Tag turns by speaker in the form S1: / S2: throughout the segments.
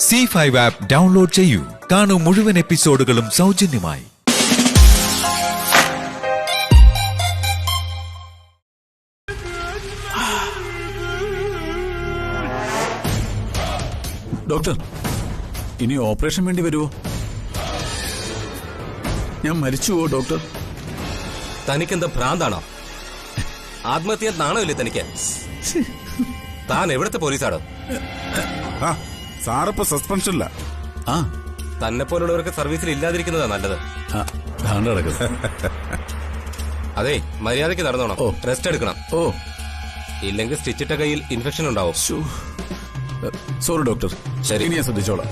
S1: C5 app download ചെയ്യൂ. കാണൂ മുഴുവൻ എപ്പിസോഡുകളും സൗജന്യമായി.
S2: ഡോക്ടർ, ഇനി ഓപ്പറേഷൻ വേണ്ടി വരുമോ? ഞാൻ മരിച്ചുവോ ഡോക്ടർ?
S3: തനിക്കെന്താ ഭ്രാന്താണോ? ആത്മഹത്യ നാണമില്ലേ തനിക്ക്? താൻ എവിടത്തെ പോലീസാണോ?
S4: സാറിപ്പോ സസ്പെൻഷനില്ല.
S3: തന്നെ പോലുള്ളവർക്ക് സർവീസിൽ ഇല്ലാതിരിക്കുന്നതാ നല്ലത്. അതെ, മര്യാദയ്ക്ക് നടന്നോണം. റെസ്റ്റ് എടുക്കണം. ഇല്ലെങ്കിൽ സ്റ്റിച്ചിട്ട കയ്യിൽ ഇൻഫെക്ഷൻ ഉണ്ടാവും.
S2: Sorry doctor.
S3: ശരി,
S2: ഞാൻ ശ്രദ്ധിച്ചോളാം.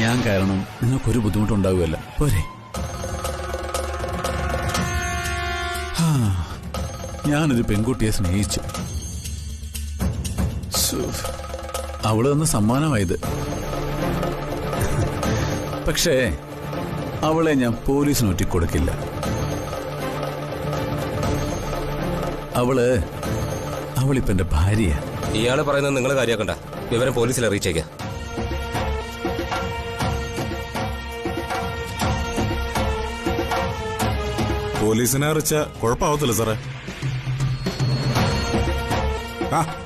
S2: ഞാൻ കാരണം നിങ്ങൾക്കൊരു ബുദ്ധിമുട്ടുണ്ടാവുകയല്ല. പോരെ? ഞാനൊരു പെൺകുട്ടിയെ സ്നേഹിച്ചു. അവള് തന്ന സമ്മാനമായത്. പക്ഷേ അവളെ ഞാൻ പോലീസിന് ഒറ്റിക്കൊടുക്കില്ല. അവളിപ്പോ എന്റെ ഭാര്യയാ.
S3: ഇയാള് പറയുന്നത് നിങ്ങൾ കാര്യമാക്കണ്ട. വിവരം പോലീസിൽ അറിയിച്ചേക്കാം.
S4: പോലീസിനെ അറിയിച്ച കുഴപ്പമാവത്തില്ല സാറേ.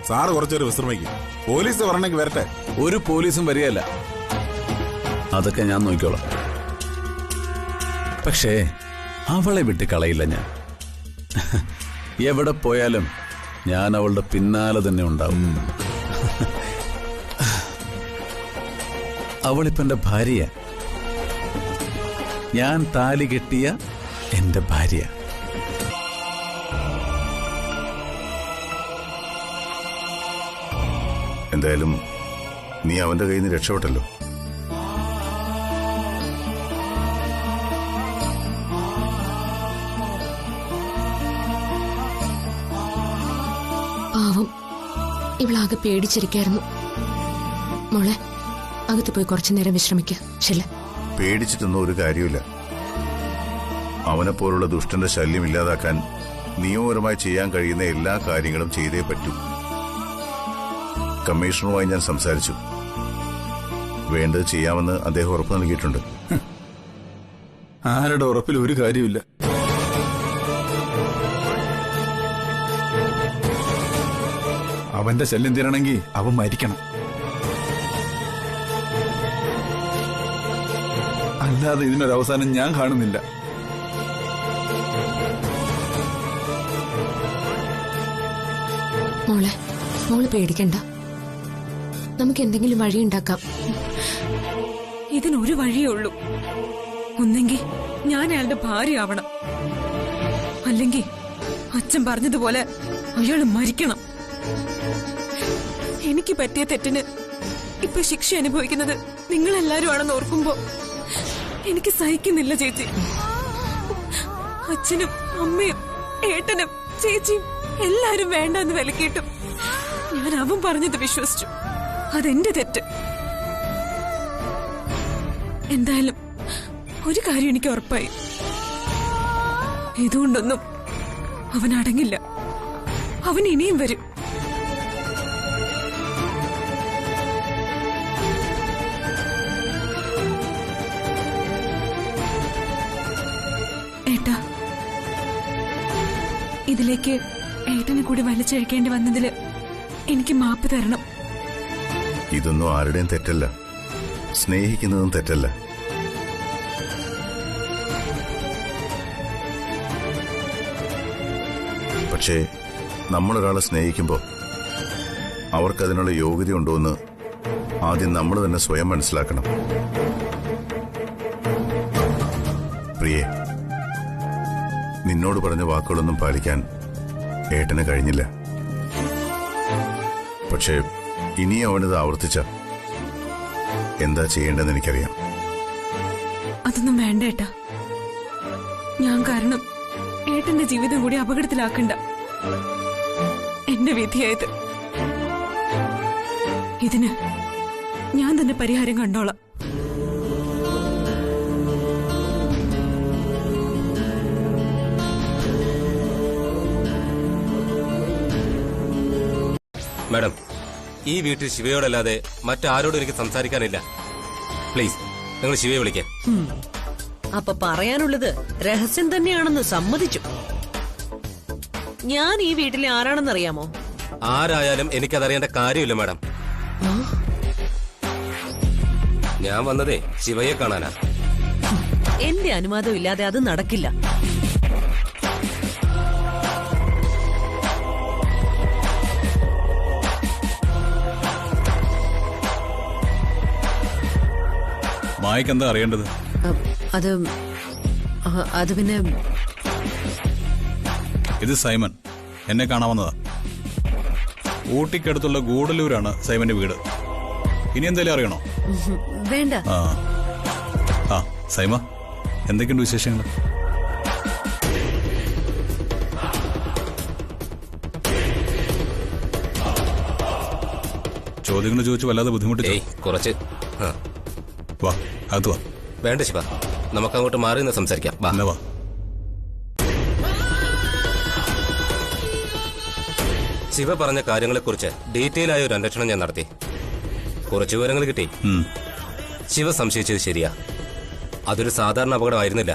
S4: സാറ് കുറച്ചൊരു വിശ്രമിക്കും. പോലീസ് വരണമെങ്കിൽ വരട്ടെ.
S2: ഒരു പോലീസും വരികയല്ല. അതൊക്കെ ഞാൻ നോക്കിക്കോളാം. പക്ഷേ അവളെ വിട്ട് കളയില്ല ഞാൻ. എവിടെ പോയാലും ഞാൻ അവളുടെ പിന്നാലെ തന്നെ ഉണ്ടാവും. അവളിപ്പോ എന്റെ ഭാര്യ. ഞാൻ താലി കെട്ടിയ എന്റെ ഭാര്യ.
S4: എന്തായാലും നീ അവന്റെ കയ്യിൽ നിന്ന് രക്ഷപ്പെട്ടല്ലോ.
S5: പാവം, ഇവളാകെ പേടിച്ചിരിക്കായിരുന്നു. മോളെ, അകത്ത് പോയി കുറച്ചു നേരം വിശ്രമിക്കുക. ശരി.
S4: പേടിച്ചിട്ടൊന്നും ഒരു കാര്യമില്ല. അവനെപ്പോലുള്ള ദുഷ്ടന്റെ ശല്യം ഇല്ലാതാക്കാൻ നിയമപരമായി ചെയ്യാൻ കഴിയുന്ന എല്ലാ കാര്യങ്ങളും ചെയ്തേ പറ്റൂ. കമ്മീഷണറുമായി ഞാൻ സംസാരിച്ചു. വേണ്ടത് ചെയ്യാമെന്ന് അദ്ദേഹം ഉറപ്പ് നൽകിയിട്ടുണ്ട്.
S2: ആരുടെ ഉറപ്പിൽ ഒരു കാര്യമില്ല. അവന്റെ ശല്യം തീരണമെങ്കിൽ അവൻ മരിക്കണം. അല്ലാതെ ഇതിനൊരവസാനം ഞാൻ കാണുന്നില്ല.
S5: മോള് പേടിക്കണ്ട. നമുക്ക് എന്തെങ്കിലും വഴിയുണ്ടാക്കാം.
S6: ഇതിനൊരു വഴിയേ ഉള്ളൂ. ഒന്നെങ്കിൽ ഞാൻ അയാളുടെ ഭാര്യ ആവണം, അല്ലെങ്കിൽ അച്ഛൻ പറഞ്ഞതുപോലെ അയാൾ മരിക്കണം. എനിക്ക് പറ്റിയ തെറ്റിന് ഇപ്പൊ ശിക്ഷ അനുഭവിക്കുന്നത് നിങ്ങളെല്ലാരും ആണെന്ന് ഓർക്കുമ്പോ എനിക്ക് സഹിക്കുന്നില്ല ചേച്ചി. അച്ഛനും അമ്മയും ഏട്ടനും ചേച്ചിയും എല്ലാരും വേണ്ടെന്ന് വിലക്കിയിട്ടും ഞാൻ അവൻ പറഞ്ഞത് വിശ്വസിച്ചു. അതെന്റെ തെറ്റ്. എന്തായാലും ഒരു കാര്യം എനിക്ക് ഉറപ്പായി. ഇതുകൊണ്ടൊന്നും അവൻ അടങ്ങില്ല. അവൻ ഇനിയും വരും. ഏട്ടാ, ഇതിലേക്ക് ഏട്ടനെ കൂടി വലിച്ചഴിക്കേണ്ടി വന്നതില് എനിക്ക് മാപ്പ് തരണം.
S4: ഇതൊന്നും ആരുടെയും തെറ്റല്ല. സ്നേഹിക്കുന്നതും തെറ്റല്ല. പക്ഷേ നമ്മളൊരാളെ സ്നേഹിക്കുമ്പോൾ അവർക്കതിനുള്ള യോഗ്യതയുണ്ടോ എന്ന് ആദ്യം നമ്മൾ തന്നെ സ്വയം മനസ്സിലാക്കണം. പ്രിയേ, നിന്നോട് പറഞ്ഞ വാക്കുകളൊന്നും പാലിക്കാൻ ഏട്ടന് കഴിഞ്ഞില്ല. പക്ഷേ ഇനി അവനത് ആവർത്തിച്ച എന്താ ചെയ്യേണ്ടതെന്ന് എനിക്കറിയാം.
S6: അതൊന്നും വേണ്ട ഏട്ടാ. ഞാൻ കാരണം ഏട്ടന്റെ ജീവിതം കൂടി അപകടത്തിലാക്കണ്ട. എന്റെ വിധിയായത്. ഇതിന് ഞാൻ തന്നെ പരിഹാരം കണ്ടോളാം.
S3: മാഡം, ഈ വീട്ടിൽ ശിവയോടല്ലാതെ മറ്റാരോടും എനിക്ക് സംസാരിക്കാനില്ല. പ്ലീസ് നിങ്ങൾ ശിവയെ വിളിക്കേ.
S7: അപ്പൊ പറയാനുള്ളത് രഹസ്യം തന്നെയാണെന്ന് സമ്മതിച്ചു. ഞാൻ ഈ വീട്ടിലെ ആരാണെന്നറിയാമോ?
S3: ആരായാലും എനിക്കതറിയേണ്ട കാര്യമില്ല മാഡം. ഞാൻ വന്നതേ ശിവയെ കാണാനാ.
S7: എന്റെ അനുവാദം ഇല്ലാതെ അത് നടക്കില്ല.
S2: മായക്ക് എന്താ അറിയേണ്ടത്?
S7: അത് പിന്നെ
S2: ഇത് സൈമൺ എന്നെ കാണാവുന്നതാ. ഊട്ടിക്കടുത്തുള്ള ഗൂഡല്ലൂരാണ് സൈമന്റെ വീട്. ഇനി എന്തെങ്കിലും അറിയണോ?
S7: വേണ്ട.
S2: ആ സൈമ, എന്തൊക്കെയുണ്ട് വിശേഷങ്ങൾ? ചോദ്യങ്ങൾ ചോദിച്ചു വല്ലാതെ ബുദ്ധിമുട്ടിച്ചോ?
S3: കുറച്ച്.
S2: വാ അകത്ത് വാ.
S3: വേണ്ട ശിവ, നമുക്കങ്ങോട്ട് മാറി നിന്ന് സംസാരിക്കാം.
S2: വാ.
S3: ശിവ പറഞ്ഞ കാര്യങ്ങളെക്കുറിച്ച് ഡീറ്റെയിൽ ആയ ഒരു അന്വേഷണം ഞാൻ നടത്തി. കുറച്ച് വിവരങ്ങൾ കിട്ടി. ശിവ സംശയിച്ചത് ശരിയാ. അതൊരു സാധാരണ അപകടമായിരുന്നില്ല.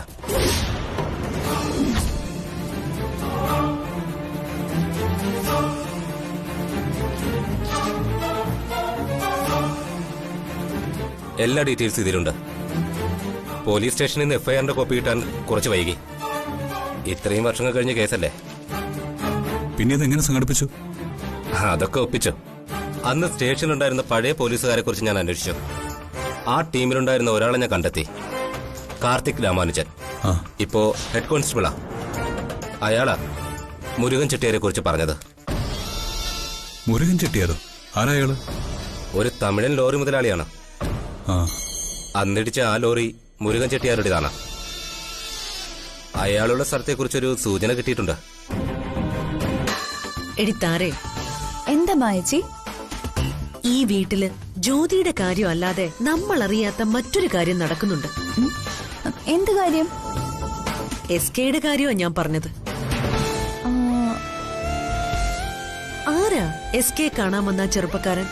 S3: എല്ലാ ഡീറ്റെയിൽസ് ഇതിലുണ്ട്. പോലീസ് സ്റ്റേഷനിൽ നിന്ന് എഫ്ഐആറിന്റെ കോപ്പി കിട്ടാൻ കുറച്ച് വൈകി. ഇത്രയും വർഷങ്ങൾ കഴിഞ്ഞ കേസല്ലേ.
S2: പിന്നെ ഇതെങ്ങനെ സംഘടിപ്പിച്ചു?
S3: അതൊക്കെ ഒപ്പിച്ചു. അന്ന് സ്റ്റേഷനിലുണ്ടായിരുന്ന പഴയ പോലീസുകാരെ കുറിച്ച് ഞാൻ അന്വേഷിച്ചു. ആ ടീമിലുണ്ടായിരുന്ന ഒരാളെ ഞാൻ കണ്ടെത്തി. കാർത്തിക് രാമാനുജൻ. ഇപ്പോ ഹെഡ് കോൺസ്റ്റബിളാ. അയാളാ മുരുകൻ ചെട്ടിയാരെ കുറിച്ച് പറഞ്ഞത്.
S2: മുരുകൻ ചെട്ടിയാരോ? ആരായാള്?
S3: ഒരു തമിഴൻ ലോറി മുതലാളിയാണ്. അന്നിടിച്ച ആ ലോറി മുരുകൻ ചെട്ടിയാരുടേതാണ്. അയാളുള്ള സ്ഥലത്തെക്കുറിച്ചൊരു സൂചന കിട്ടിയിട്ടുണ്ട്.
S7: എടിത്താരെ,
S8: എന്താ മായച്ചി?
S7: ഈ വീട്ടില് ജ്യോതിയുടെ കാര്യം അല്ലാതെ നമ്മൾ അറിയാത്ത മറ്റൊരു കാര്യം നടക്കുന്നുണ്ട്.
S8: എന്ത് കാര്യം?
S7: എസ്കെയുടെ കാര്യമാ ഞാൻ പറഞ്ഞത്. ആരാ എസ്കെ കാണാൻ വന്ന ചെറുപ്പക്കാരൻ?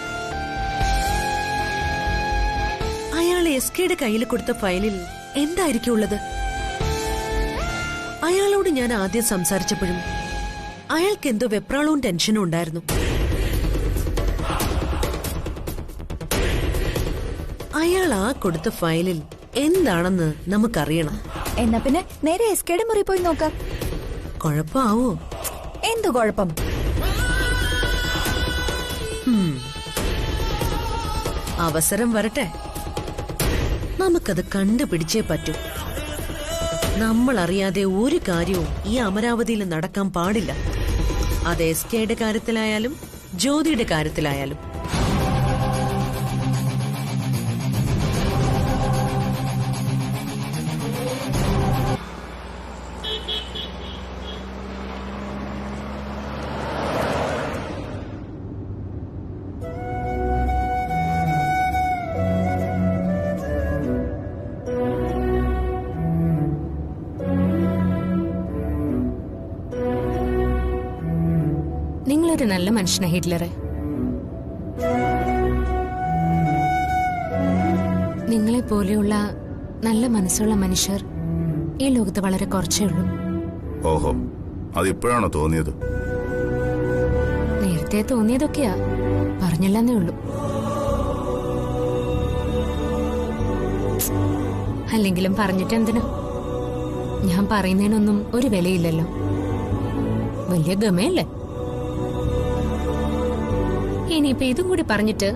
S7: അയാൾ എസ്കെയുടെ കയ്യിൽ കൊടുത്ത ഫയലിൽ എന്തായിരിക്കും ഉള്ളത്? അയാളോട് ഞാൻ ആദ്യം സംസാരിച്ചപ്പോഴും അയാൾക്ക് എന്തോ വെപ്രാളവും ടെൻഷനും ഉണ്ടായിരുന്നു. അയാൾ ആ കൊടുത്ത ഫയലിൽ എന്താണെന്ന് നമുക്കറിയണം.
S8: എന്നാ പിന്നെ നേരെ എസ്കെയുടെ മുറി പോയി നോക്കാം.
S7: കുഴപ്പമാവോ?
S8: എന്തു കുഴപ്പം?
S7: അവസരം വരട്ടെ, നമുക്കത് കണ്ടുപിടിച്ചേ പറ്റൂ. നമ്മൾ അറിയാതെ ഒരു കാര്യവും ഈ അമരാവതിയിൽ നടക്കാൻ പാടില്ല. അത് എസ്കെയുടെ കാര്യത്തിലായാലും ജ്യോതിയുടെ കാര്യത്തിലായാലും.
S5: നിങ്ങളൊരു നല്ല മനുഷ്യനാ ഹിറ്റ്ലറെ. നിങ്ങളെ പോലെയുള്ള നല്ല മനസ്സുള്ള മനുഷ്യർ ഈ ലോകത്ത് വളരെ കുറച്ചേ ഉള്ളൂ.
S4: ഓഹോ, അതിപ്പോഴാണോ തോന്നിയത്?
S5: നേരത്തെ തോന്നിയതൊക്കെയാ, പറഞ്ഞില്ലെന്നേ ഉള്ളൂ. അല്ലെങ്കിലും പറഞ്ഞിട്ടെന്തിനാ? ഞാൻ പറയുന്നതിനൊന്നും ഒരു വിലയില്ലല്ലോ. വലിയ ഗമയല്ലേ? ഇനിയിപ്പൊ ഇതും കൂടി പറഞ്ഞിട്ട്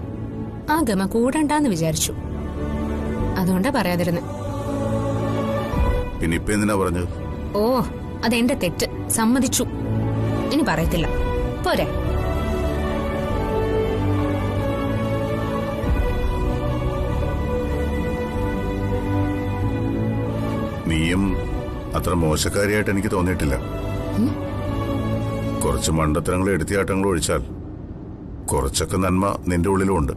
S5: ആ ഗമ കൂടണ്ടെന്ന് വിചാരിച്ചു. അതുകൊണ്ടാ പറയാതിരുന്നെ.
S4: പിന്നെ ഇപ്പൊ എന്തിനാ പറഞ്ഞത്?
S5: ഓ, അതെന്റെ തെറ്റ്, സമ്മതിച്ചു. ഇനി പറയത്തില്ല, പോരെ?
S4: നീയും അത്ര മോശക്കാരിയായിട്ട് എനിക്ക് തോന്നിയിട്ടില്ല. കുറച്ച് മണ്ടത്തരങ്ങളും എടുത്തിയാട്ടങ്ങളും ഒഴിച്ചാൽ കുറച്ചൊക്കെ നന്മ നിന്റെ ഉള്ളിലുണ്ട്.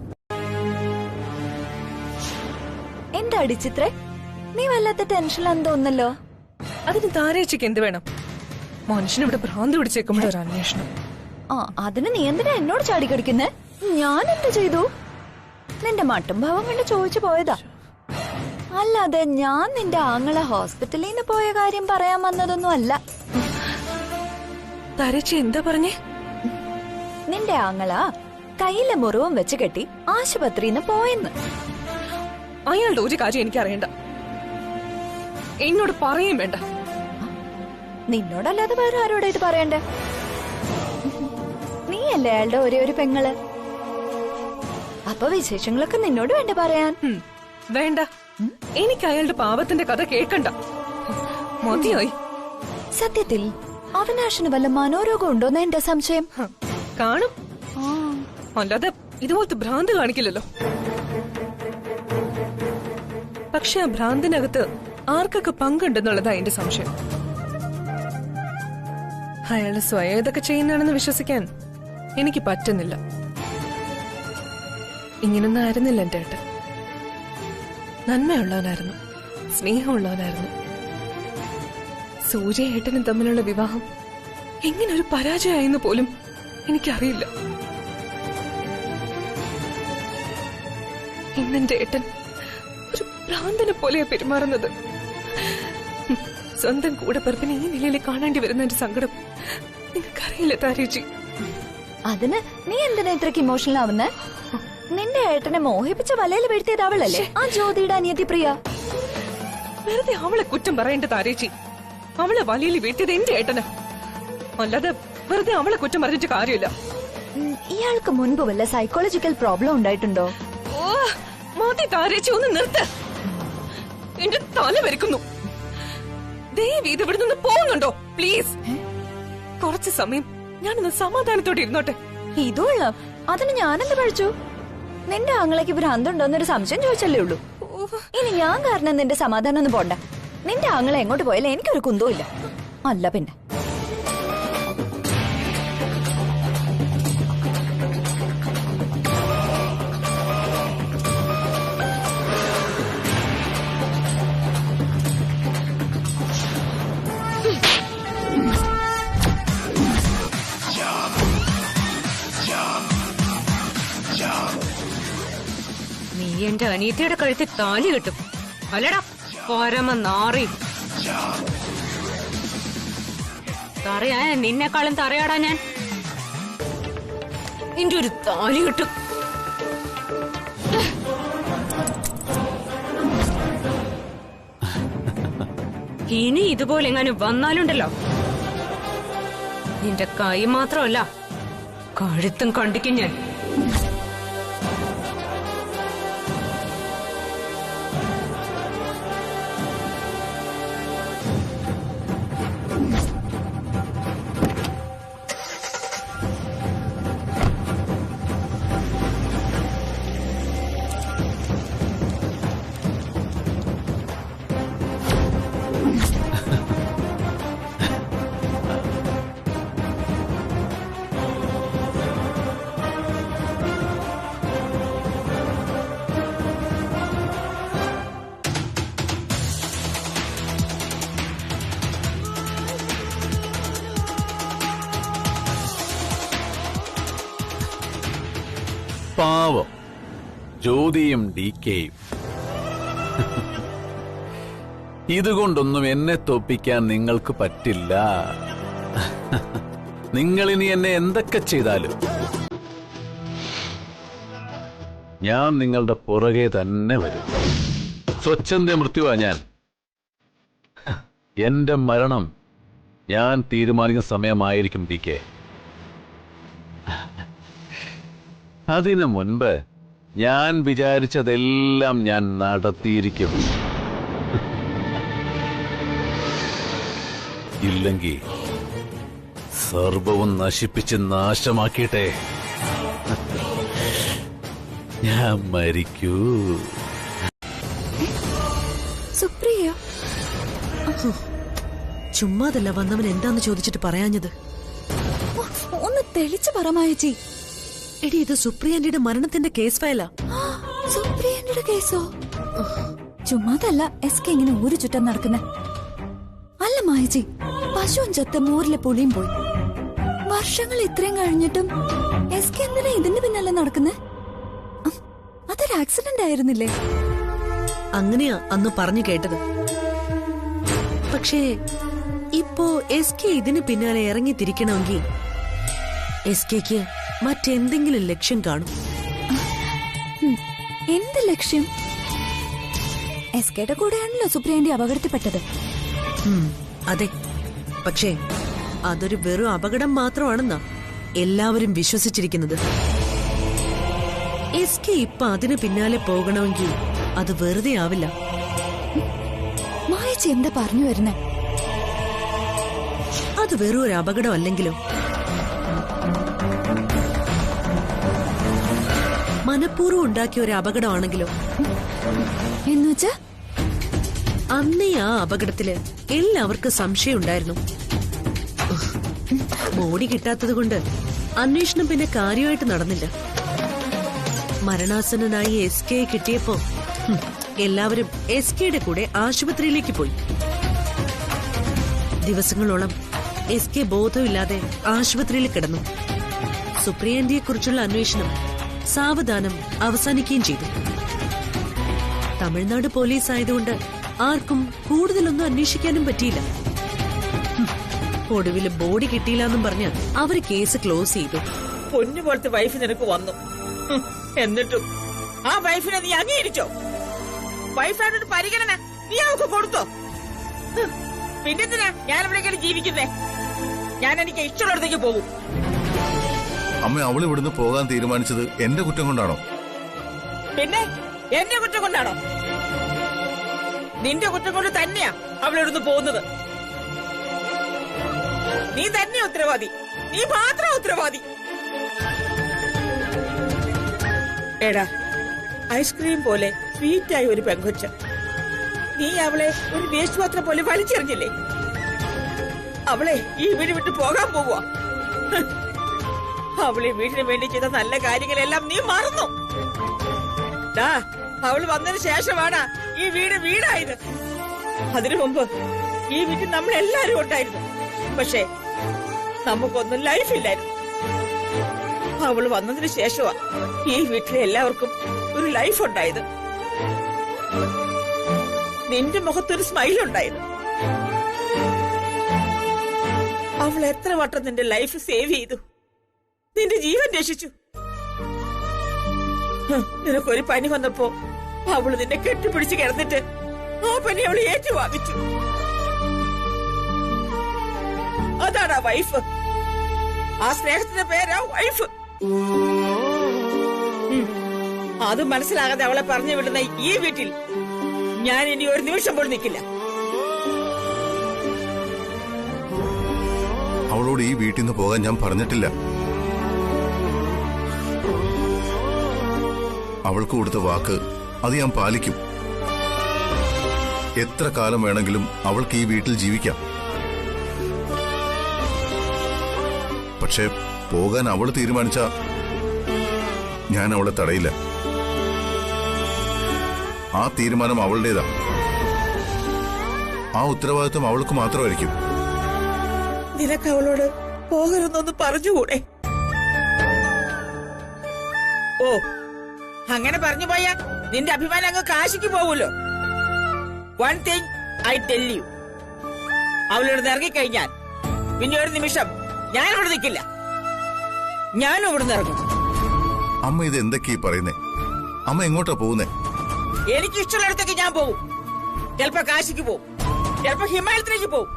S8: എന്താ അടിച്ചിത്രേ? നീ വല്ലാത്ത ടെൻഷനിലാന്ന് തോന്നല്ലോ.
S6: അതിന് താരേച്ചിക്ക് എന്ത് വേണം? മനുഷ്യനിവിടെ ഭ്രാന്തി പിടിച്ചേക്കുമ്പോഴൊരു അന്വേഷണം.
S8: അതിന് നീ എന്തിനാ എന്നോട് ചാടിക്കടിക്കുന്നേ? ഞാൻ എന്ത് ചെയ്തു? നിന്റെ മട്ടും ഭാവം കൊണ്ട് ചോദിച്ചു പോയതാ. അല്ലാതെ ഞാൻ നിന്റെ ആങ്ങളെ ഹോസ്പിറ്റലിൽ നിന്ന് പോയ കാര്യം പറയാൻ വന്നതൊന്നും അല്ല.
S6: താരേച്ചി എന്താ പറഞ്ഞേ?
S8: നിന്റെ ആങ്ങള കയ്യിലെ മുറിവും വെച്ച് കെട്ടി ആശുപത്രിന്ന് പോയെന്ന്.
S6: അയാളുടെ ഒരു കാര്യം എനിക്ക് അറിയണ്ട, എന്നോട് പറയും വേണ്ട.
S8: നിന്നോടല്ലാതെ വേറെ ആരോടെ ഇത് പറയണ്ടേ? നീയല്ലേ അയാളുടെ ഒരേ ഒരു പെങ്ങള്. അപ്പൊ വിശേഷങ്ങളൊക്കെ നിന്നോട് വേണ്ട പറയാൻ?
S6: വേണ്ട, എനിക്ക് അയാളുടെ പാവത്തിന്റെ കഥ കേൾക്കണ്ട, മതിയായി.
S8: സത്യത്തിൽ അവിനാശിന് വല്ല മനോരോഗം ഉണ്ടോന്ന് എന്റെ സംശയം.
S6: കാണും, അല്ലാതെ ഇതുപോലത്തെ ഭ്രാന്ത് കാണിക്കില്ലല്ലോ. പക്ഷെ ആ ഭ്രാന്തിനകത്ത് ആർക്കൊക്കെ പങ്കുണ്ടെന്നുള്ളതാ എന്റെ സംശയം. അയാള് സ്വയം ഇതൊക്കെ ചെയ്യുന്നതാണെന്ന് വിശ്വസിക്കാൻ എനിക്ക് പറ്റുന്നില്ല. ഇങ്ങനൊന്നും ആയിരുന്നില്ല എന്റെ ഏട്ടൻ. നന്മയുള്ളവനായിരുന്നു, സ്നേഹമുള്ളവനായിരുന്നു. സൂര്യ ഏട്ടനും തമ്മിലുള്ള വിവാഹം എങ്ങനെ ഒരു പരാജയമായെന്ന് പോലും എനിക്കറിയില്ല. ഇന്നെന്റെ ഏട്ടൻ ഒരു ഭ്രാന്തനെ പോലെയാ പെരുമാറുന്നത്. സ്വന്തം കൂടെ പിറപ്പിനെ ഈ നിലയിൽ കാണേണ്ടി വരുന്ന എന്റെ സങ്കടം നിങ്ങൾക്കറിയില്ല താരേച്ചി.
S8: അതിന് നീ എന്തിനാ ഇത്രക്ക് ഇമോഷണൽ ആവുന്നേ? നിന്റെ ഏട്ടനെ മോഹിപ്പിച്ച വലയിൽ വീഴ്ത്തിയത് അവളല്ലേ, ആ ജ്യോതിയുടെ അനിയത്തി പ്രിയ.
S6: വെറുതെ അവളെ കുറ്റം പറയേണ്ട താരേച്ചി. അവളെ വലയിൽ വീഴ്ത്തിയത് എന്റെ ഏട്ടനാ, അല്ലാതെ വെറുതെ അവളെ കുറ്റം പറഞ്ഞിട്ട് കാര്യമില്ല.
S8: ഇയാൾക്ക് മുൻപ് വല്ല സൈക്കോളജിക്കൽ പ്രോബ്ലം ഉണ്ടായിട്ടുണ്ടോ?
S6: ഓ മതി താരേച്ചി, ഒന്ന് നിർത്ത്. എന്റെ തല വരയ്ക്കുന്നു. ദേവി ഇത് ഇവിടെ നിന്ന് പോകുന്നുണ്ടോ പ്ലീസ്? കുറച്ച് സമയം ഞാനൊന്ന് സമാധാനത്തോടെ ഇരുന്നോട്ടെ.
S8: ഇതുള്ള അതിന് ഞാനെന്ത് കഴിച്ചു? നിന്റെ ആങ്ങളേക്ക് ഭ്രാന്തുണ്ടോന്നൊരു സംശയം ചോദിച്ചല്ലേ ഉള്ളൂ. ഇനി ഞാൻ കാരണം നിന്റെ സമാധാനം ഒന്നും പോണ്ട. നിന്റെ ആങ്ങളെ എങ്ങോട്ട് പോയാലും എനിക്കൊരു കുന്തവും ഇല്ല. അല്ല പിന്നെ
S9: നീ എന്റെ അനിയത്തിയുടെ കഴുത്തിൽ താലി കിട്ടും അല്ലടാ പരമ നാറി. തറയാ നിന്നെക്കാളും തറയാടാ ഞാൻ. നിന്റെ ഒരു താലി കിട്ടും. ഇനി ഇതുപോലെ എങ്ങാനും വന്നാലുണ്ടല്ലോ, നിന്റെ കൈ മാത്രമല്ല കഴുത്തും കണ്ടിക്കും ഞാൻ.
S2: പാവം ജ്യോതിയും DKയും. ഇതുകൊണ്ടൊന്നും എന്നെ തോപ്പിക്കാൻ നിങ്ങൾക്ക് പറ്റില്ല. നിങ്ങളിനി എന്നെ എന്തൊക്കെ ചെയ്താലും ഞാൻ നിങ്ങളുടെ പുറകെ തന്നെ വരും. സ്വച്ഛന്ത മൃത്യുവാ ഞാൻ. എന്റെ മരണം ഞാൻ തീരുമാനിക്കുന്ന സമയമായിരിക്കും DK. അതിനു മുൻപ് ഞാൻ വിചാരിച്ചതെല്ലാം ഞാൻ നടത്തിയിരിക്കും. ഇല്ലെങ്കിൽ സർവവും നശിപ്പിച്ച് നാശമാക്കിയിട്ടെ ഞാൻ മരിക്കൂ.
S8: സുപ്രിയ
S7: ചുമ്മാതല്ല വന്നവൻ എന്താന്ന് ചോദിച്ചിട്ട് പറയാഞ്ഞത്.
S8: ഒന്ന് തെളിച്ചു പറമായച്ചി.
S7: എടി ഇത് സുപ്രിയന്റെ മരണത്തിന്റെ കേസ് ഫയലാ.
S8: സുപ്രിയന്റെ കേസോ? ചുമ്മാതല്ല SK ഇങ്ങനെ ഊരു ചുറ്റാൻ നടക്കുന്ന. അല്ല മായച്ചി, പശുവും ചത്ത മൂരിലെ പുളിയും പോയി. വർഷങ്ങൾ ഇത്രയും കഴിഞ്ഞിട്ടും എസ് കെ എന്തിനാ ഇതിന്റെ പിന്നാലെ നടക്കുന്നേ? അതൊരു ആക്സിഡന്റ് ആയിരുന്നില്ലേ?
S7: അങ്ങനെയാ അന്ന് പറഞ്ഞു കേട്ടത്. പക്ഷേ ഇപ്പോ എസ് കെ ഇതിന് പിന്നാലെ ഇറങ്ങി തിരിക്കണമെങ്കിൽ എസ് കെക്ക് മറ്റെന്തെങ്കിലും ലക്ഷ്യം കാണും.
S8: എന്ത് ലക്ഷ്യം? എസ് കെയുടെ കൂടെയാണല്ലോ സുപ്രിയന്റെ അപകടത്തിൽപ്പെട്ടത്.
S7: അതെ, പക്ഷേ അതൊരു വെറും അപകടം മാത്രമാണെന്നാ എല്ലാവരും വിശ്വസിച്ചിരിക്കുന്നത്. എസ് കെ ഇപ്പൊ അതിന് പിന്നാലെ പോകണമെങ്കിൽ അത് വെറുതെ ആവില്ല.
S8: മായച്ചി എന്താ പറഞ്ഞു വരുന്നേ?
S7: അത് വെറും ഒരു അപകടം അല്ലെങ്കിലോ? മനഃപൂർവ്വം ഉണ്ടാക്കിയ ഒരു അപകടമാണെങ്കിലോ?
S8: എന്നുവെച്ചാ
S7: അന്നേ ആ അപകടത്തില് എല്ലാവർക്കും സംശയം ഉണ്ടായിരുന്നു. ബോഡി കിട്ടാത്തത് കൊണ്ട് അന്വേഷണം പിന്നെ കാര്യമായിട്ട് നടന്നില്ല. മരണാസന്നനായി എസ് കെ കിട്ടിയപ്പോ എല്ലാവരും എസ് കെയുടെ കൂടെ ആശുപത്രിയിലേക്ക് പോയി. ദിവസങ്ങളോളം എസ് കെ ബോധമില്ലാതെ ആശുപത്രിയിൽ കിടന്നു. സുപ്രിയന്റിയെ കുറിച്ചുള്ള അന്വേഷണം സാവധാനം അവസാനിക്കുകയും ചെയ്തു. തമിഴ്നാട് പോലീസ് ആയതുകൊണ്ട് ആർക്കും കൂടുതലൊന്നും അന്വേഷിക്കാനും പറ്റിയില്ല. ഒടുവില് ബോഡി കിട്ടിയില്ലെന്നും പറഞ്ഞ് അവര് കേസ് ക്ലോസ് ചെയ്തു.
S10: പൊന്നു പോലത്തെ വൈഫ് നിനക്ക് വന്നു, എന്നിട്ടും ആ വൈഫിനെ നീ അംഗീകരിച്ചോ? വൈഫായിട്ടൊരു പരിഗണന നീ അവർക്ക് കൊടുത്തോ? പിന്നെന്തിനാ ഞാൻ എവിടെയെങ്കിലും ജീവിക്കുന്നേ? ഞാൻ എനിക്ക് ഇഷ്ടമുള്ളിടത്തേക്ക് പോകും.
S4: അമ്മ അവൾ ഇവിടുന്ന് പോകാൻ തീരുമാനിച്ചത് എന്റെ കുറ്റം കൊണ്ടാണോ?
S10: പിന്നെ എന്റെ കുറ്റം കൊണ്ടാണോ? നിന്റെ കുറ്റം കൊണ്ട് തന്നെയാ അവളിവിടുന്ന് പോകുന്നത്. നീ തന്നെ ഉത്തരവാദി, നീ മാത്രം ഉത്തരവാദി. എടാ, ഐസ്ക്രീം പോലെ സ്വീറ്റായ ഒരു പെങ്കൊച്ച്, നീ അവളെ ഒരു വേസ്റ്റ് പാത്രം പോലെ വലിച്ചെറിഞ്ഞില്ലേ? അവളെ ഈ വീട് വിട്ട് പോകാൻ പോവുക. അവളെ വീടിന് വേണ്ടി ചെയ്ത നല്ല കാര്യങ്ങളെല്ലാം നീ മറന്നു. അവള് വന്നതിന് ശേഷമാണ് ഈ വീട് വീടായത്. അതിനു മുമ്പ് ഈ വീട്ടിൽ നമ്മളെല്ലാരും ഉണ്ടായിരുന്നു. പക്ഷെ നമുക്കൊന്നും ലൈഫില്ലായിരുന്നു. അവള് വന്നതിന് ശേഷമാ ഈ വീട്ടിലെ എല്ലാവർക്കും ഒരു ലൈഫ് ഉണ്ടായത്. നിന്റെ മുഖത്തൊരു സ്മൈൽ ഉണ്ടായത്. അവൾ എത്ര വട്ടം നിന്റെ ലൈഫ് സേവ് ചെയ്തു, നിന്റെ ജീവൻ രക്ഷിച്ചു. നിനക്കൊരു പനി വന്നപ്പോ അവള് നിന്നെ കെട്ടിപ്പിടിച്ച് കിടന്നിട്ട് ആ പനി അവള് ഏറ്റുവാങ്ങിച്ചു. അതാണ് വൈഫ്. ആ സ്നേഹത്തിന്റെ പേരാ വൈഫ്. അത് മനസ്സിലാകാതെ അവളെ പറഞ്ഞു വിടുന്ന ഈ വീട്ടിൽ ഞാൻ ഇനി ഒരു നിമിഷം പോലും നിൽക്കില്ല.
S4: അവളോട് ഈ വീട്ടിൽ നിന്ന് പോകാൻ ഞാൻ പറഞ്ഞിട്ടില്ല. അവൾക്ക് കൊടുത്ത വാക്ക് അത് ഞാൻ പാലിക്കും. എത്ര കാലം വേണമെങ്കിലും അവൾക്ക് ഈ വീട്ടിൽ ജീവിക്കാം. പക്ഷെ പോകാൻ അവൾ തീരുമാനിച്ച ഞാൻ അവളെ തടയില്ല. ആ തീരുമാനം അവളുടേതാ. ആ ഉത്തരവാദിത്വം അവൾക്ക് മാത്രമായിരിക്കും.
S10: നിനക്ക് അവളോട് പോകരുന്നൊന്ന് പറഞ്ഞുകൂടെ? ഓ, അങ്ങനെ പറഞ്ഞു പോയാ നിന്റെ അഭിമാനം അങ്ങ് കാശിക്ക് പോവുമല്ലോ. One thing I tell you, അവളോട് ഇറങ്ങിക്കഴിഞ്ഞാൽ പിന്നെ ഒരു നിമിഷം ഞാൻ ഇവിടെ നിൽക്കില്ല. ഞാനും ഇവിടുന്ന് ഇറങ്ങും.
S4: അമ്മ ഇത് എന്തൊക്കെയാ പറയുന്നേ? അമ്മ എങ്ങോട്ടാ പോകുന്നേ?
S10: എനിക്ക് ഇഷ്ടമുള്ളിടത്തേക്ക് ഞാൻ പോകും. ചിലപ്പോ കാശിക്ക് പോവും, ചിലപ്പോ ഹിമാലയത്തിലേക്ക് പോവും,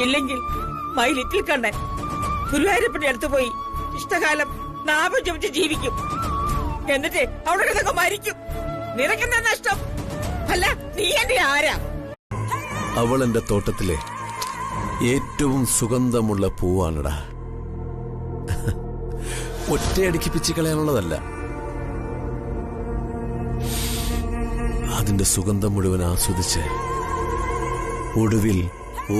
S10: ഇല്ലെങ്കിൽ മൈ ലിറ്റിൽ കണ്ണൻ ഗുരുവായൂരപ്പന്റെ അടുത്ത് പോയി ഇഷ്ടകാലം നാമം ജപിച്ച് ജീവിക്കും. എന്നിട്ട് അവിടെ കിടന്നൊക്കെ മരിക്കും. നിനക്കെന്താ നഷ്ടം? അല്ല, നീ എന്റെ ആരാ?
S2: അവൾ എന്റെ തോട്ടത്തിലെ ഏറ്റവും സുഗന്ധമുള്ള പൂവാണടാ. ഒറ്റയടിക്ക് പിച്ച് കളയാനുള്ളതല്ല. അതിന്റെ സുഗന്ധം മുഴുവൻ ആസ്വദിച്ച് ഒടുവിൽ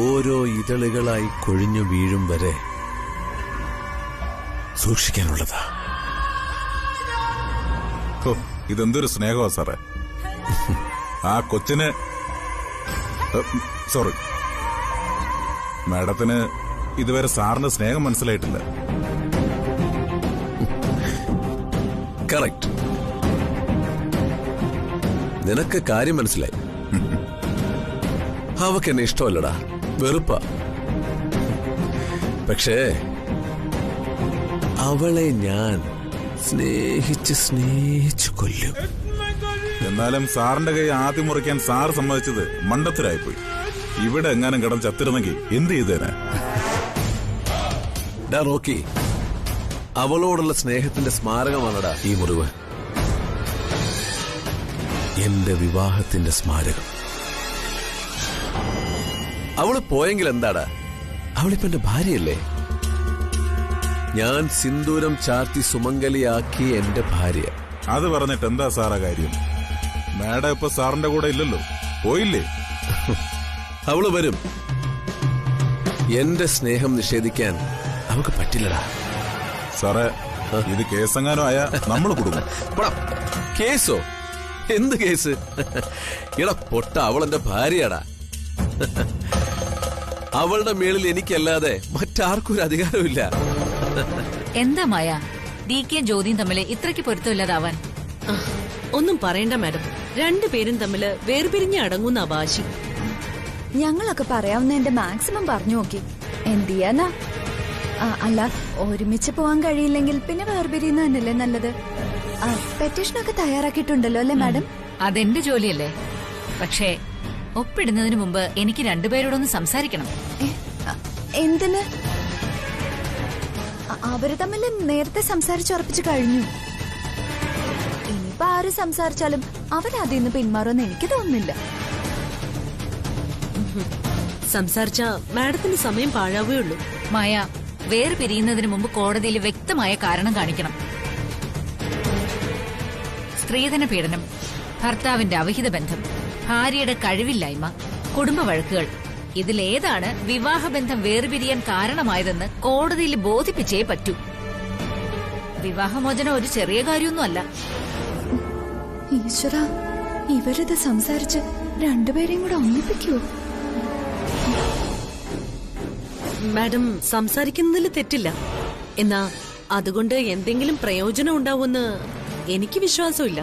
S2: ഓരോ ഇതളുകളായി കൊഴിഞ്ഞു വീഴും വരെ സൂക്ഷിക്കാനുള്ളതാ.
S11: ഇതെന്തൊരു സ്നേഹമാ സാറേ. ആ കൊച്ചിന്, സോറി, മാഡത്തിന് ഇതുവരെ സാറിന്റെ സ്നേഹം മനസ്സിലായിട്ടില്ല.
S2: കറക്റ്റ്. നിനക്ക് കാര്യം മനസ്സിലായി. അവക്ക് എന്നെ ഇഷ്ടമല്ലടാ, വെറുപ്പ. പക്ഷേ അവളെ ഞാൻ സ്നേഹിച്ച് കൊല്ലും.
S11: എന്നാലും സാറിന്റെ കൈ ആദ്യം മുറിക്കാൻ സാർ സമ്മതിച്ചത് മണ്ടത്തിലായിപ്പോയി. ഇവിടെ എങ്ങാനും കിടന്ന് ചത്തിരുന്നെങ്കിൽ എന്ത് ചെയ്തേനെ?
S2: ഡാ റോക്കി, അവളോടുള്ള സ്നേഹത്തിന്റെ സ്മാരകമാണടാ ഈ മുറിവ്. എന്റെ വിവാഹത്തിന്റെ സ്മാരകം. അവള് പോയെങ്കിൽ എന്താടാ? അവളിപ്പോ എന്റെ ഭാര്യയല്ലേ? ഞാൻ സിന്ദൂരം ചാർത്തി സുമംഗലിയാക്കി എന്റെ ഭാര്യ.
S11: അത് പറഞ്ഞിട്ട് എന്താ സാറാ കാര്യം? മാഡം ഇപ്പൊ സാറിന്റെ കൂടെ ഇല്ലല്ലോ, പോയില്ലേ?
S2: അവള് വരും. എന്റെ സ്നേഹം നിഷേധിക്കാൻ അവക്ക് പറ്റില്ലടാ.
S11: സാറേ, ഇത് കേസെങ്ങാനും ആയാ നമ്മൾ കൊടുക്കും.
S2: കേസോ? എന്ത് കേസ്? എടാ പൊട്ട, അവളെന്റെ ഭാര്യയാടാ. അവളുടെ മേളിൽ എനിക്കല്ലാതെ മറ്റാർക്കും ഒരു അധികാരമില്ല.
S12: എന്താ മായ, DK ജ്യോതിയും തമ്മിൽ ഇത്രയ്ക്ക് പൊരുത്തമില്ലാതാവാൻ?
S7: ഒന്നും പറയണ്ട മാഡം, രണ്ടുപേരും തമ്മില് വേർപിരിഞ്ഞ് അടങ്ങുന്ന വാശി.
S8: ഞങ്ങളൊക്കെ പറയാവുന്ന എന്റെ മാക്സിമം പറഞ്ഞു നോക്കി. എന്ത് ചെയ്യാനാ? അല്ല, ഒരുമിച്ച് പോവാൻ കഴിയില്ലെങ്കിൽ പിന്നെ വേർപിരിയുന്ന തന്നെയല്ലേ നല്ലത്. പെറ്റീഷനൊക്കെ തയ്യാറാക്കിയിട്ടുണ്ടല്ലോ അല്ലേ മാഡം?
S12: അതെന്റെ ജോലിയല്ലേ. പക്ഷേ ഒപ്പിടുന്നതിന് മുമ്പ് എനിക്ക് രണ്ടുപേരോടൊന്ന് സംസാരിക്കണം.
S8: എന്തിന്? അവര് തമ്മിൽ നേരത്തെ സംസാരിച്ചുറപ്പിച്ചു കഴിഞ്ഞു. ഇനിയിപ്പോ ആര് സംസാരിച്ചാലും അവരതിന്ന് പിന്മാറുമെന്ന് എനിക്ക് തോന്നുന്നില്ല.
S7: സംസാരിച്ച മാഡത്തിന് സമയം പാഴാവേ ഉള്ളൂ.
S12: മായ, വേർപിരിയുന്നതിന് മുമ്പ് കോടതിയിൽ വ്യക്തമായ കാരണം കാണിക്കണം. സ്ത്രീധന പീഡനം, ഭർത്താവിന്റെ അവിഹിത ബന്ധം, ഭാര്യയുടെ കഴിവില്ലായ്മ, കുടുംബ വഴക്കുകൾ, ഇതിലേതാണ് വിവാഹബന്ധം വേർപിരിയാൻ കാരണമായതെന്ന് കോടതിയിൽ ബോധിപ്പിച്ചേ പറ്റൂ. വിവാഹമോചനം ഒരു ചെറിയ കാര്യമൊന്നുമല്ല.
S8: ഈശ്വര, ഇവരിത് സംസാരിച്ച് രണ്ടുപേരെയും കൂടെ ഒന്നിപ്പിക്കുവോ?
S7: മാഡം സംസാരിക്കുന്നതിൽ തെറ്റില്ല. എന്നാ അതുകൊണ്ട് എന്തെങ്കിലും പ്രയോജനം ഉണ്ടാവുമെന്ന് എനിക്ക് വിശ്വാസമില്ല.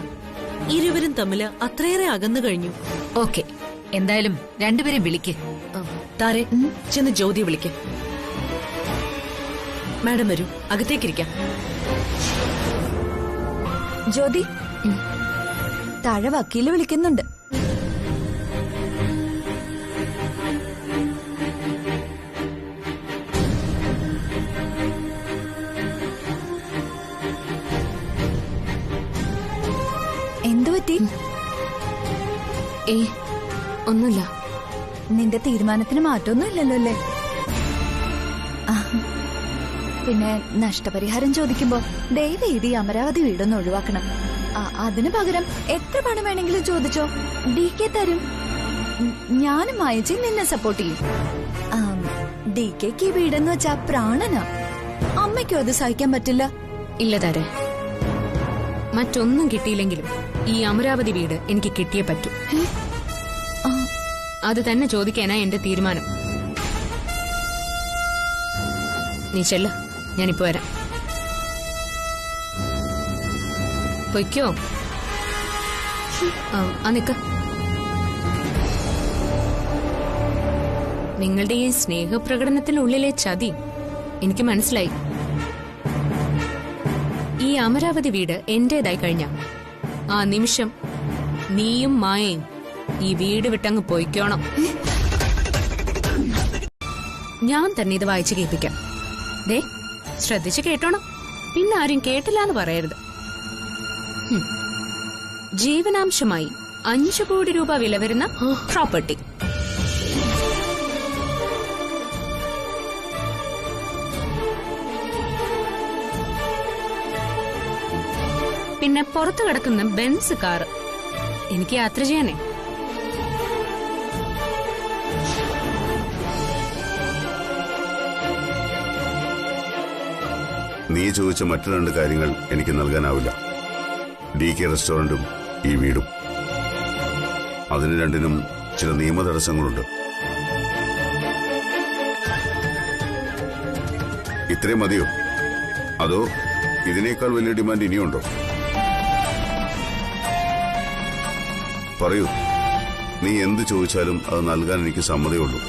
S7: ഇരുവരും തമ്മില് അത്രയേറെ അകന്നു കഴിഞ്ഞു.
S12: ഓക്കെ, എന്തായാലും രണ്ടുപേരും വിളിക്ക്.
S7: താരെ, ചെന്ന് ജ്യോതി വിളിക്ക്. മാഡം വരൂ, അകത്തേക്കിരിക്കാം.
S8: ജ്യോതി, താഴെ വക്കീല് വിളിക്കുന്നുണ്ട്. എന്തു പറ്റി?
S5: ഒന്നുമില്ല.
S8: നിന്റെ തീരുമാനത്തിന് മാറ്റമൊന്നും ഇല്ലല്ലോ അല്ലേ? പിന്നെ നഷ്ടപരിഹാരം ചോദിക്കുമ്പോ ദയവേദി അമരാവതി വീടൊന്ന് ഒഴിവാക്കണം. അതിനു പകരം എത്ര പണം വേണമെങ്കിലും ചോദിച്ചോ, DK തരും. ഞാനും മായച്ചി നിന്നെ സപ്പോർട്ട് ചെയ്യും. DKക്ക് ഈ വീടെന്ന് വെച്ചാ പ്രാണനാ. അമ്മയ്ക്കും അത് സഹിക്കാൻ പറ്റില്ല.
S5: ഇല്ല താരെ, മറ്റൊന്നും കിട്ടിയില്ലെങ്കിലും ഈ അമരാവതി വീട് എനിക്ക് കിട്ടിയേ പറ്റൂ. അത് തന്നെ ചോദിക്കാനാ എന്റെ തീരുമാനം. നീ ചെല്ല, ഞാനിപ്പോ വരാം. പൊയ്ക്കോ. നിക്ക. നിങ്ങളുടെ ഈ സ്നേഹപ്രകടനത്തിനുള്ളിലെ ചതി എനിക്ക് മനസ്സിലായി. ഈ അമരാവതി വീട് എന്റേതായി കഴിഞ്ഞ ആ നിമിഷം നീയും മായയും ഈ വീട് വിട്ടങ്ങ് പൊയ്ക്കോണം. ഞാൻ തന്നെ ഇത് വായിച്ചു കേൾപ്പിക്കാം. ദേ, ശ്രദ്ധിച്ച് കേട്ടോണം. പിന്നെ ആരും കേട്ടില്ലാന്ന് പറയരുത്. ജീവനാംശമായി 5 കോടി രൂപ വില വരുന്ന പ്രോപ്പർട്ടി. പിന്നെ പുറത്തു കിടക്കുന്ന ബെൻസ് കാർ. എനിക്ക് യാത്ര ചെയ്യാനേ.
S4: നീ ചോദിച്ച മറ്റു 2 കാര്യങ്ങൾ എനിക്ക് നൽകാനാവില്ല. DK റെസ്റ്റോറന്റും ഈ വീടും. അതിന് രണ്ടിനും ചില നിയമ തടസ്സങ്ങളുണ്ട്. ഇത്രയും മതിയോ? അതോ ഇതിനേക്കാൾ വലിയ ഡിമാൻഡ് ഇനിയുണ്ടോ? പറയൂ. നീ എന്ത് ചോദിച്ചാലും അത് നൽകാൻ എനിക്ക് സമ്മതമുള്ളൂ.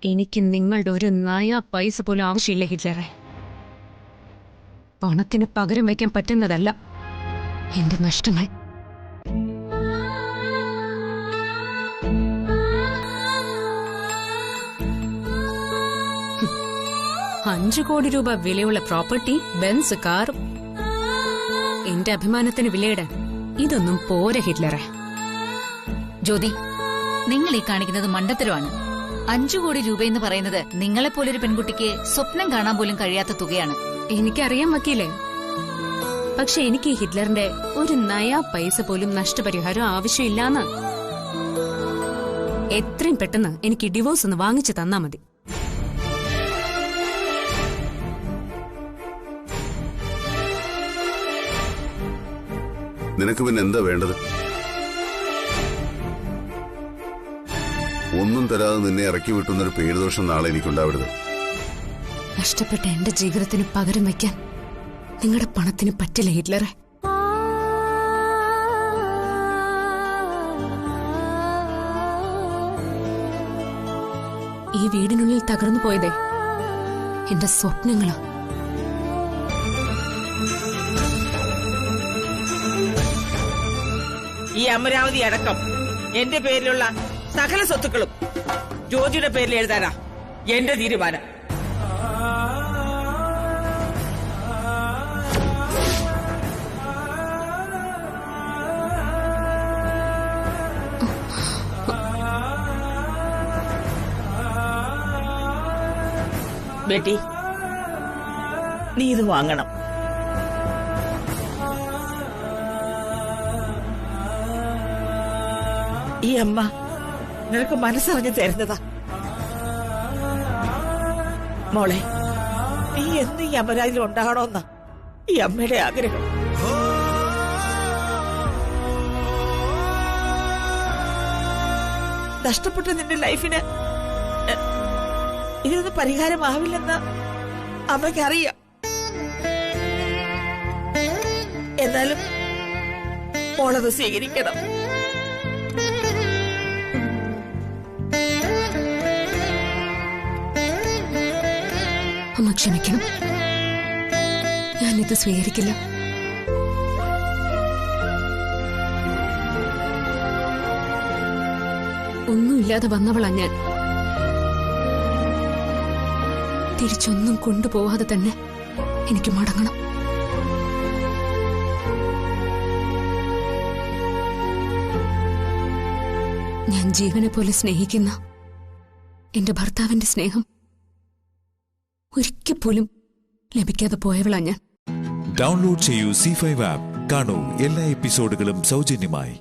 S9: എനിക്ക് നിങ്ങളുടെ ഒരു നയ പൈസ പോലും ആവശ്യമില്ല ഹിറ്റ്ലറെ. പണത്തിന് പകരം വയ്ക്കാൻ പറ്റുന്നതല്ല എന്റെ നഷ്ടങ്ങൾ.
S5: $5 കോടി വിലയുള്ള പ്രോപ്പർട്ടി, ബെൻസ് കാർ, എന്റെ അഭിമാനത്തിന് വിലയിടാൻ ഇതൊന്നും പോരെ ഹിറ്റ്ലറെ.
S12: ജ്യോതി, നിങ്ങൾ ഈ കാണിക്കുന്നത് മണ്ടത്തരമാണ്. 5 കോടി രൂപയെന്ന് പറയുന്നത് നിങ്ങളെപ്പോലൊരു പെൺകുട്ടിക്ക് സ്വപ്നം കാണാൻ പോലും കഴിയാത്ത തുകയാണ്.
S5: എനിക്കറിയാം വക്കീലേ, പക്ഷെ എനിക്ക് ഈ ഹിറ്റ്ലറിന്റെ ഒരു നയാ പൈസ പോലും നഷ്ടപരിഹാരം ആവശ്യമില്ലാന്ന്. എത്രയും പെട്ടെന്ന് എനിക്ക് ഡിവോഴ്സ് ഒന്ന് വാങ്ങിച്ചു തന്നാ മതി.
S4: നിനക്ക് പിന്നെ എന്താ വേണ്ടത്? ഒന്നും തരാതെ നിന്നെ ഇറക്കി വിട്ടുന്നൊരു പേരുദോഷം നാളെ എനിക്കുണ്ടാവരുത്.
S5: നഷ്ടപ്പെട്ട എന്റെ ജീവിതത്തിന് പകരം വയ്ക്കാൻ നിങ്ങളുടെ പണത്തിന് പറ്റില്ല ഹിറ്റ്ലറെ. ഈ വീടിനുള്ളിൽ തകർന്നു പോയതേ എന്റെ സ്വപ്നങ്ങളാ.
S10: ഈ അമരാവതി അടക്കം എന്റെ പേരിലുള്ള സകല സ്വത്തുക്കളും ജ്യോതിയുടെ പേരിൽ എഴുതാനാ എന്റെ തീരുമാനം. ബേട്ടി, നീ ഇത് വാങ്ങണം. ഈ അമ്മ നിനക്ക് മനസ്സറിഞ്ഞ് തരുന്നതാ. മോളെ, നീ എന്ന് ഈ അമരാതിൽ ഉണ്ടാകണമെന്ന ഈ അമ്മയുടെ ആഗ്രഹം. നഷ്ടപ്പെട്ട നിന്റെ ലൈഫിന് ഇതിനൊന്നും പരിഹാരമാവില്ലെന്ന് അമ്മയ്ക്കറിയാം. എന്നാലും മോളത് സ്വീകരിക്കണം.
S5: അമ്മ ക്ഷമിക്കണം, ഞാനിത് സ്വീകരിക്കില്ല. ഒന്നുമില്ലാതെ വന്നവളാ ഞാൻ. തിരിച്ചൊന്നും കൊണ്ടുപോവാതെ തന്നെ എനിക്ക് മടങ്ങണം. ഞാൻ ജീവനെ പോലെ സ്നേഹിക്കുന്ന എന്റെ ഭർത്താവിന്റെ സ്നേഹം ഒരിക്കൽ പോലും ലഭിക്കാതെ പോയവളാ ഞാൻ.
S1: ഡൗൺലോഡ് ചെയ്യൂ C5 ആപ്പ്. കാണൂ എല്ലാ എപ്പിസോഡുകളും സൗജന്യമായി.